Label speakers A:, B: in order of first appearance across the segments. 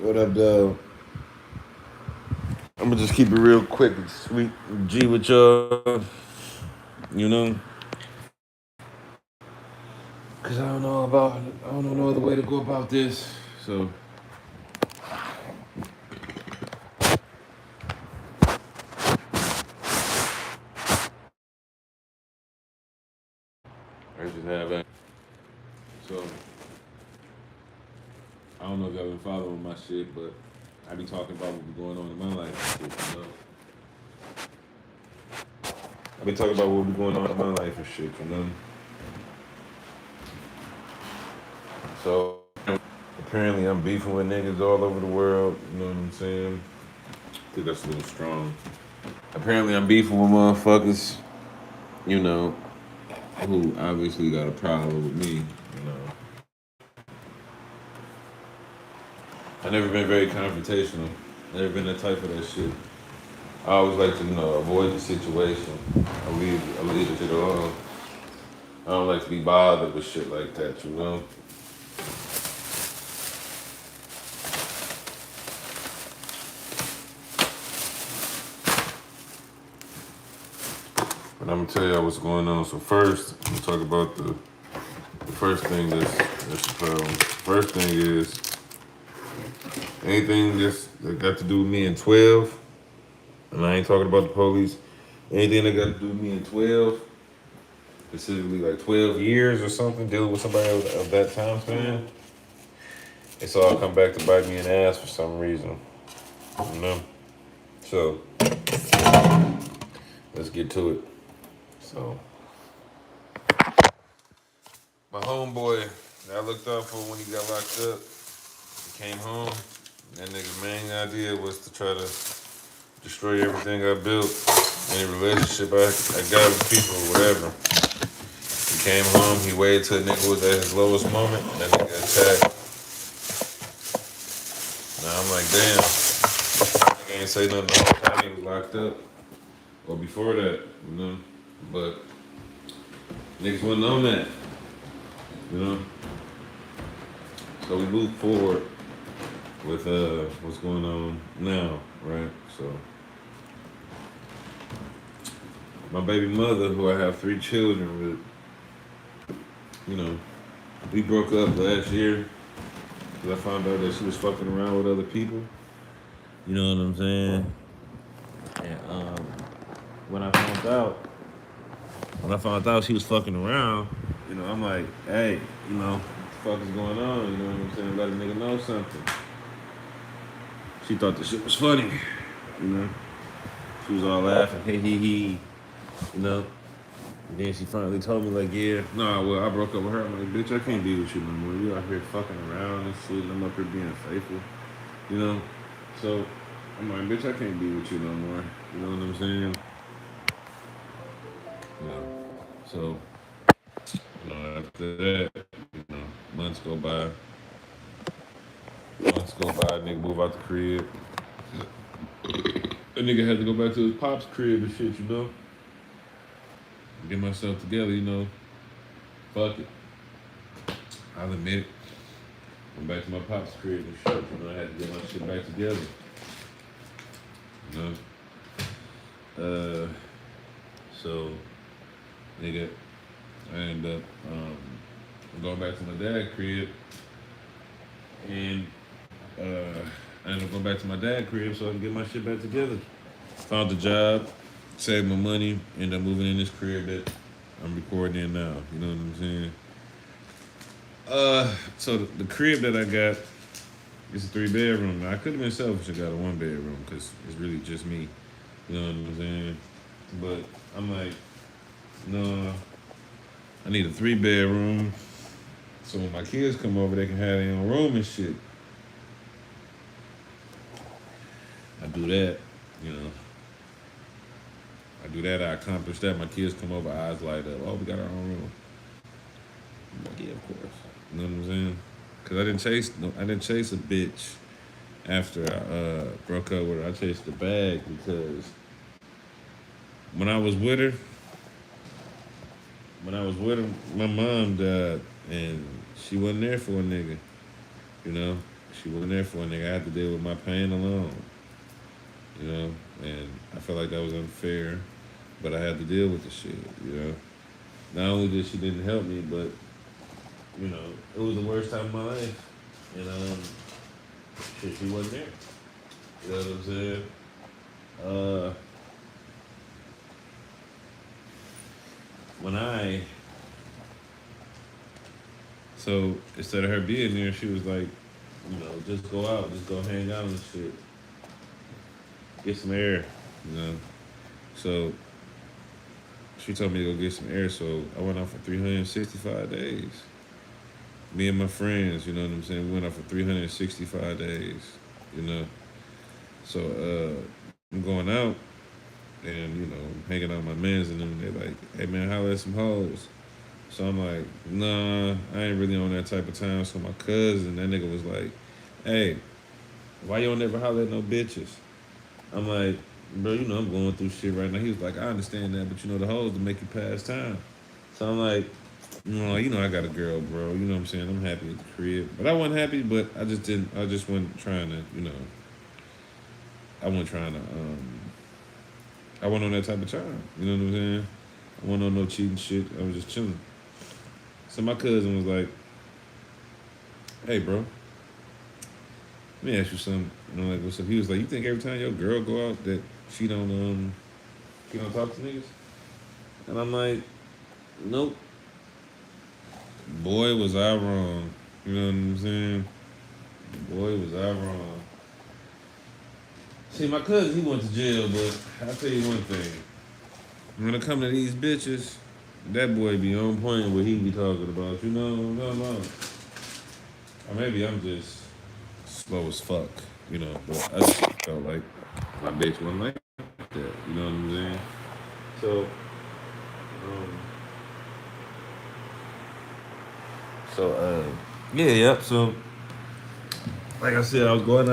A: What up, though? I'm gonna just keep it real quick and sweet G with y'all. You know, cause I don't know no other way to go about this. So I just have that. So I don't know if y'all been following my shit, but I be talking about what be going on in my life and shit. I be talking about what be going on in my life and shit. So apparently I'm beefing with niggas all over the world. You know what I'm saying? I think that's a little strong. Apparently I'm beefing with motherfuckers. You know, who obviously got a problem with me. You know, I never been very confrontational. Never been the type of that shit. I always like to, avoid the situation. I leave the shit alone. I don't like to be bothered with shit like that, you know? But I'm gonna tell y'all what's going on. So first, I'm gonna talk about the first thing that's the problem. First thing is anything that got to do with me in 12, and I ain't talking about the police, anything that got to do with me in 12, specifically like 12 years or something, dealing with somebody of that time span, it's all come back to bite me in the ass for some reason, you know? So, let's get to it. So, my homeboy that I looked out for when he got locked up, he came home. That nigga's main idea was to try to destroy everything I built, any relationship I got with people or whatever. He came home, he waited till a nigga was at his lowest moment, and that nigga attacked. Now I'm like, damn, nigga ain't say nothing the whole time he was locked up. Or before that, you know. But niggas wasn't on that, you know. So we moved forward with what's going on now, right? So my baby mother, who I have 3 children with, you know, we broke up last year because I found out that she was fucking around with other people. You know what I'm saying? And when I found out, when I found out she was fucking around, you know, I'm like, hey, you know, what the fuck is going on? You know what I'm saying? Let a nigga know something. She thought the shit was funny, you know. She was all laughing, hey, he, you know. And then she finally told me, like, yeah, nah, well, I broke up with her. I'm like, bitch, I can't be with you no more. You out here fucking around and shit, and I'm up here being faithful, you know. So I'm like, bitch, I can't be with you no more. You know what I'm saying? You know. So, after that, you know, months go by. Months go by, nigga move out the crib. A nigga had to go back to his pop's crib and shit, you know. Get myself together, you know. Fuck it. I'll admit it. Went back to my pop's crib and shit, you know. I had to get my shit back together. You know. So, nigga, I ended up going back to my dad's crib. And I ended up going back to my dad's crib so I can get my shit back together. Found a job, saved my money, ended up moving in this crib that I'm recording in now. You know what I'm saying? So the crib that I got is a 3 bedroom. Now, I could have been selfish and got a 1 bedroom because it's really just me. You know what I'm saying? But I'm like, no, I need a 3 bedroom. So when my kids come over, they can have their own room and shit. I do that, you know. I do that, I accomplish that. My kids come over, eyes light up. Oh, we got our own room. I'm like, yeah, of course. You know what I'm saying? Cause I didn't chase a bitch after I broke up with her. I chased the bag because when I was with her, my mom died and she wasn't there for a nigga, you know. She wasn't there for a nigga. I had to deal with my pain alone, you know. And I felt like that was unfair, but I had to deal with the shit, you know. Not only did she didn't help me, but you know, it was the worst time of my life, and shit, she wasn't there. You know what I'm saying? Uh, when I so instead of her being there, she was like, you know, just go out, just go hang out and shit, get some air, you know. So she told me to go get some air, so I went out for 365 days. Me and my friends, you know what I'm saying? We went out for 365 days, you know. So I'm going out and, you know, hanging out with my mans and them. They like, hey man, holla at some hoes. So I'm like, nah, I ain't really on that type of time. So my cousin, that nigga was like, hey, why you don't never holler at no bitches? I'm like, bro, you know I'm going through shit right now. He was like, I understand that, but you know the hoes to make you pass time. So I'm like, no, you know I got a girl, bro. You know what I'm saying? I'm happy at the crib. But I wasn't happy, but I just wasn't trying to, you know, I wasn't trying to, I wasn't on that type of time. You know what I'm saying? I wasn't on no cheating shit. I was just chilling. So my cousin was like, hey, bro, let me ask you something. And I'm like, what's up? He was like, you think every time your girl go out that she don't talk to niggas? And I'm like, nope. Boy, was I wrong. You know what I'm saying? Boy, was I wrong. See, my cousin, he went to jail, but I'll tell you one thing. When it come to these bitches, that boy be on point with what he be talking about. You know what I'm talking about? Or maybe I'm just slow as fuck, you know. But I just felt like my bitch wasn't like that. You know what I'm saying? So, um, yeah, yep. So, like I said, and I was going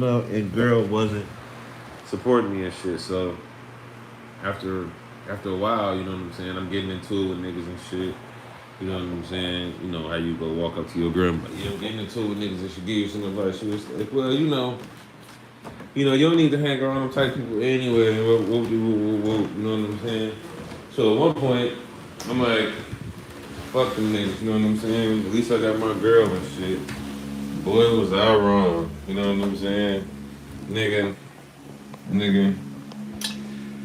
A: out, and girl wasn't supporting me and shit. So after after a while, you know what I'm saying, I'm getting into it with niggas and shit. You know what I'm saying? You know how you go walk up to your girl, but yeah, I'm getting into it with niggas and she give you some advice. She was like, well, you don't need to hang around them type people anyway. You know what I'm saying? So at one point, I'm like, fuck them niggas. You know what I'm saying? At least I got my girl and shit. Boy, was I wrong. You know what I'm saying? Nigga, nigga,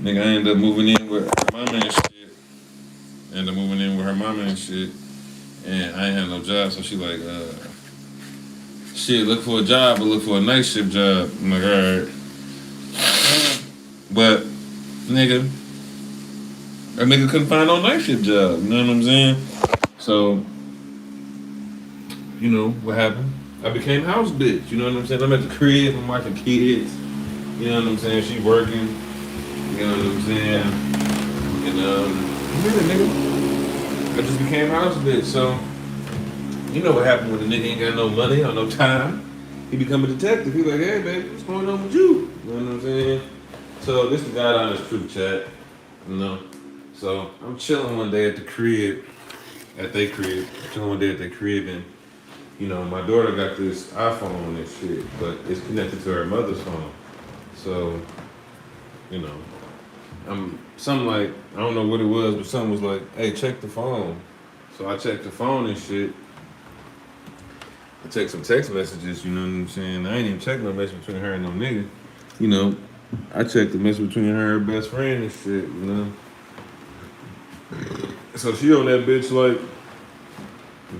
A: nigga, I ended up moving in with her mama and shit. Ended up moving in with her mama and shit. And I ain't had no job, so she like, shit, look for a job, but look for a night shift job. I'm like, alright. But, nigga, that nigga couldn't find no night shift job. You know what I'm saying? So, you know what happened? I became house bitch. You know what I'm saying? I'm at the crib, I'm watching kids. You know what I'm saying? She working. You know what I'm saying? And yeah, nigga, I just became house bitch. So you know what happened when the nigga ain't got no money or no time? He become a detective. He like, hey baby, what's going on with you? You know what I'm saying? So this the God honest truth chat. You know? So I'm chilling one day at the crib, at their crib, chilling one day at their crib, and you know, my daughter got this iPhone and shit, but it's connected to her mother's phone. So, you know, I'm something like, I don't know what it was, but something was like, hey, check the phone. So I checked the phone and shit. I checked some text messages, you know what I'm saying? I ain't even checked no message between her and no nigga. You know, I checked the message between her and her best friend and shit, you know? So she on that bitch like,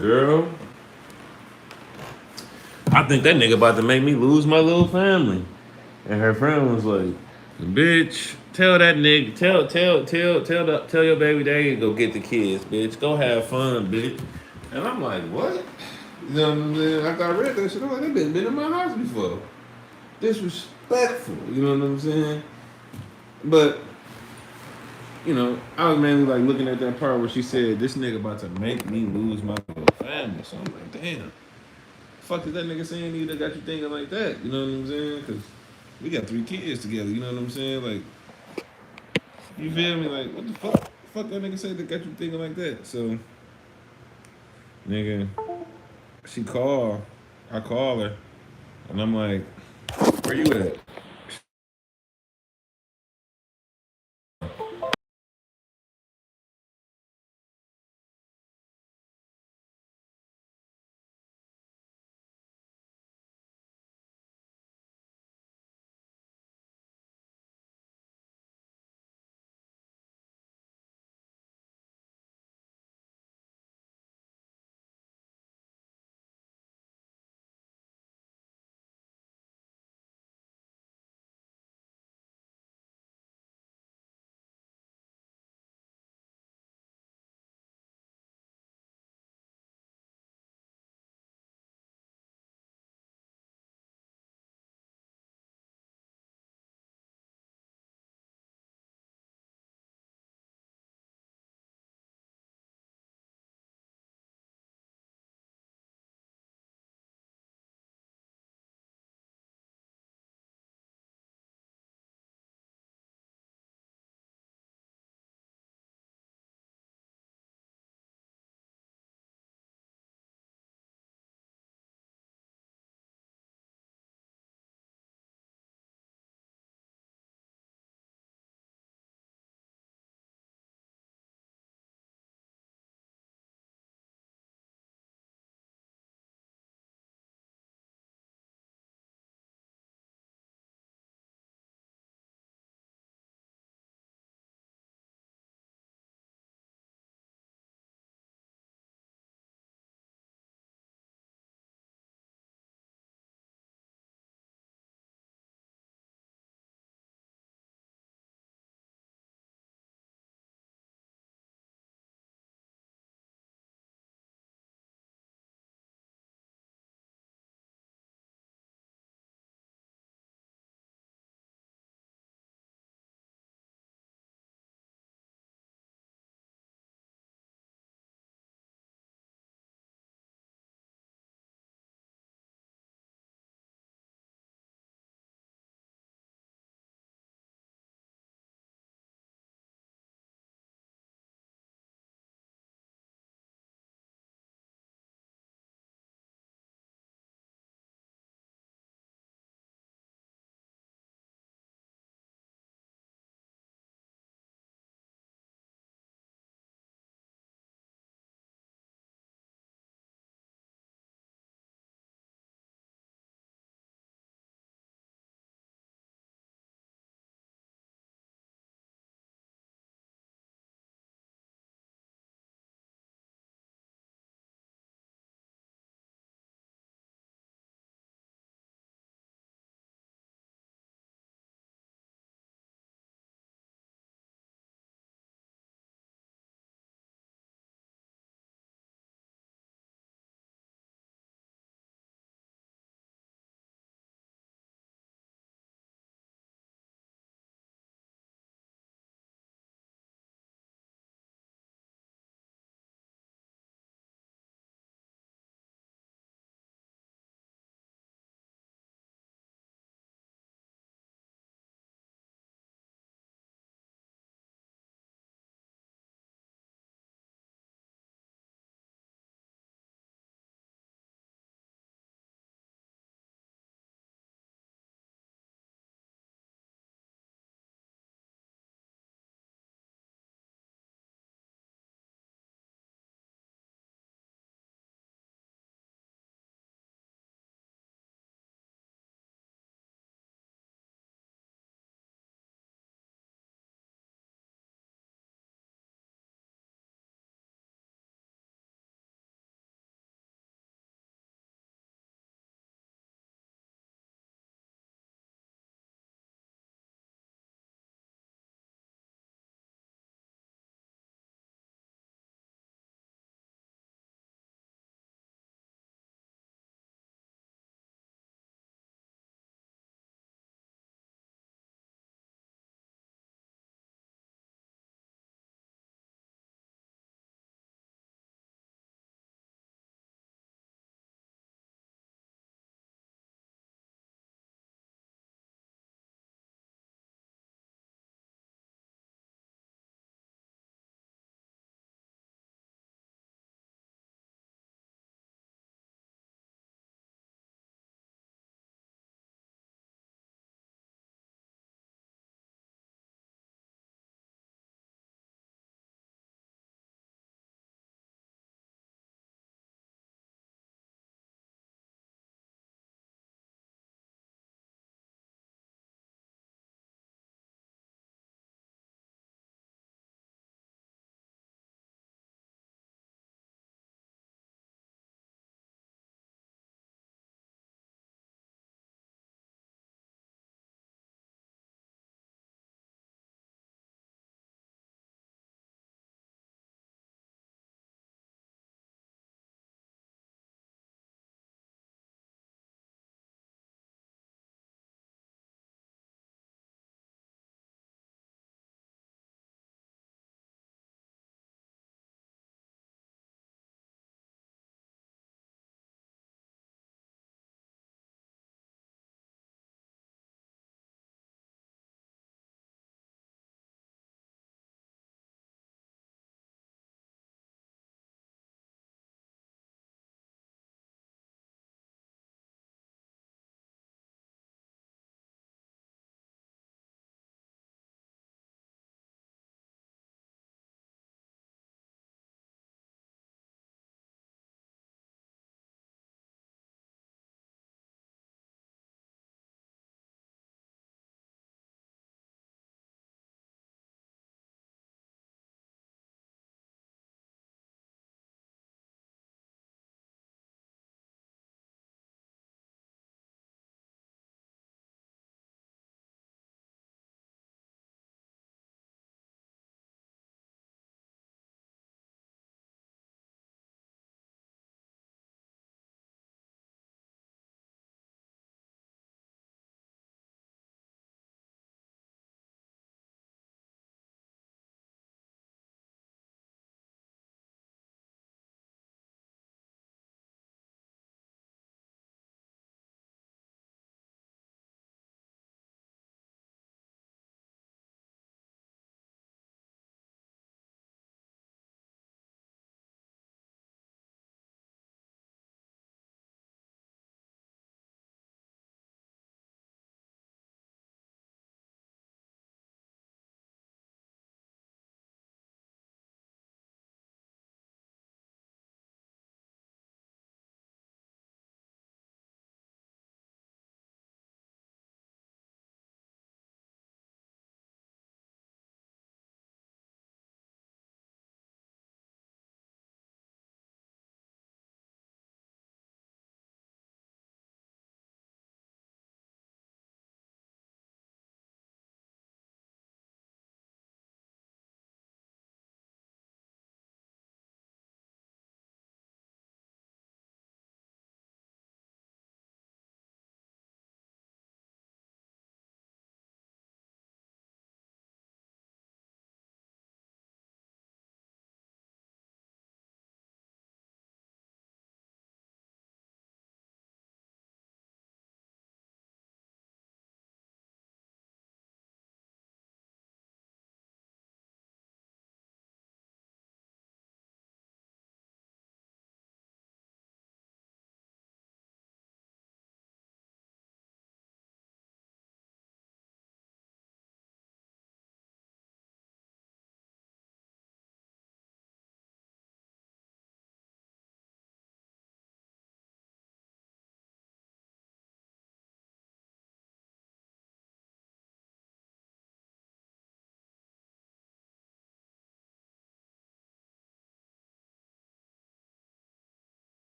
A: girl, I think that nigga about to make me lose my little family. And her friend was like, bitch, tell that nigga, tell your baby daddy to go get the kids, bitch. Go have fun, bitch. And I'm like, what? You know what I'm saying? After I read that shit, I'm like, that bitch been in my house before. Disrespectful, you know what I'm saying? But, you know, I was mainly like looking at that part where she said, this nigga about to make me lose my little family. So I'm like, damn. Fuck is that nigga saying to you that got you thinking like that? You know what I'm saying? Because we got 3 kids together, you know what I'm saying? Like, you feel me? Like, what the fuck? Fuck that nigga say that got you thinking like that? So, nigga, she call, I call her, and I'm like, "Where you at?"